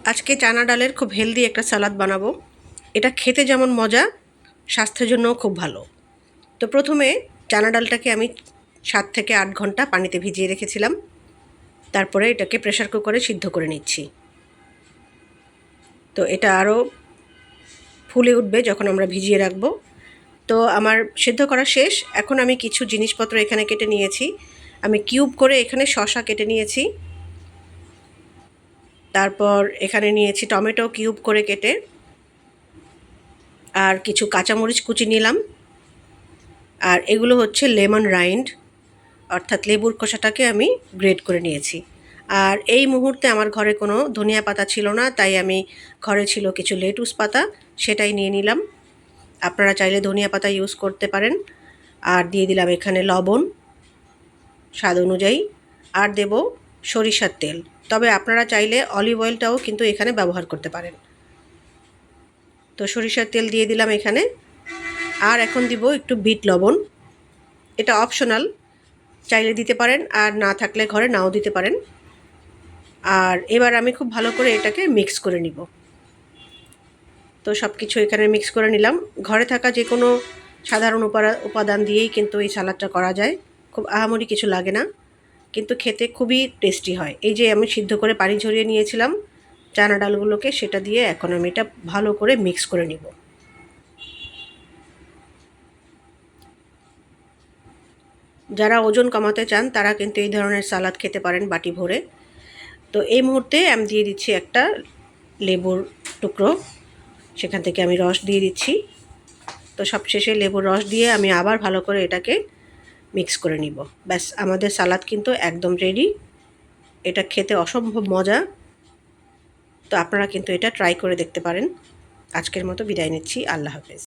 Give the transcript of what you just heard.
আজকে চানা ডালের খুব হেলদি একটা সালাদ বানাবো। এটা খেতে যেমন মজা, স্বাস্থ্যের জন্যও খুব ভালো। তো প্রথমে চানা ডালটাকে আমি 7 থেকে 8 ঘন্টা পানিতে ভিজিয়ে রেখেছিলাম। তারপরে এটাকে প্রেসার কুকারে সিদ্ধ করে নিচ্ছি। তো এটা আরও ফুলে উঠবে যখন আমরা ভিজিয়ে রাখবো। তো আমার সিদ্ধ করা শেষ। এখন আমি কিছু জিনিসপত্র এখানে কেটে নিয়েছি। আমি কিউব করে এখানে শসা কেটে নিয়েছি। তারপর এখানে নিয়েছি টমেটো কিউব করে কেটে, আর কিছু কাঁচামরিচ কুচি নিলাম। আর এগুলো হচ্ছে লেমন রাইন্ড, অর্থাৎ লেবুর খোসাটাকে আমি গ্রেট করে নিয়েছি। আর এই মুহূর্তে আমার ঘরে কোনো ধনিয়া পাতা ছিল না, তাই আমি ঘরে ছিল কিছু লেটুস পাতা, সেটাই নিয়ে নিলাম। আপনারা চাইলে ধনিয়া পাতা ইউজ করতে পারেন। আর দিয়ে দিলাম এখানে লবণ স্বাদ অনুযায়ী, আর দেব সরিষার তেল। তবে আপনারা চাইলে অলিভ অয়েলটাও কিন্তু এখানে ব্যবহার করতে পারেন। তো সরিষার তেল দিয়ে দিলাম এখানে। আর এখন দিব একটু বিট লবণ, এটা অপশনাল, চাইলে দিতে পারেন, আর না থাকলে ঘরে নাও দিতে পারেন। আর এবার আমি খুব ভালো করে এটাকে মিক্স করে নিব। তো সব কিছু এখানে মিক্স করে নিলাম। ঘরে থাকা যে কোনো সাধারণ উপাদান দিয়েই কিন্তু এই সালাদটা করা যায়, খুব আহামরি কিছু লাগে না, কিন্তু খেতে খুবই টেস্টি হয়। এই যে আমি সিদ্ধ করে পানি ঝরিয়ে নিয়েছিলাম চানা ডালগুলোকে, সেটা দিয়ে এখন আমি এটা ভালো করে মিক্স করে নিব। যারা ওজন কমাতে চান তারা কিন্তু এই ধরনের সালাদ খেতে পারেন বাটি ভরে। তো এই মুহূর্তে আমি দিয়ে দিচ্ছি একটা লেবুর টুকরো, সেখান থেকে আমি রস দিয়ে দিচ্ছি। তো সবশেষে লেবুর রস দিয়ে আমি আবার ভালো করে এটাকে মিক্স করে নিব। ব্যাস, আমাদের সালাদ কিন্তু একদম রেডি। এটা খেতে অসম্ভব মজা। তো আপনারা কিন্তু এটা ট্রাই করে দেখতে পারেন। আজকের মতো বিদায় নিচ্ছি। আল্লাহ হাফেজ।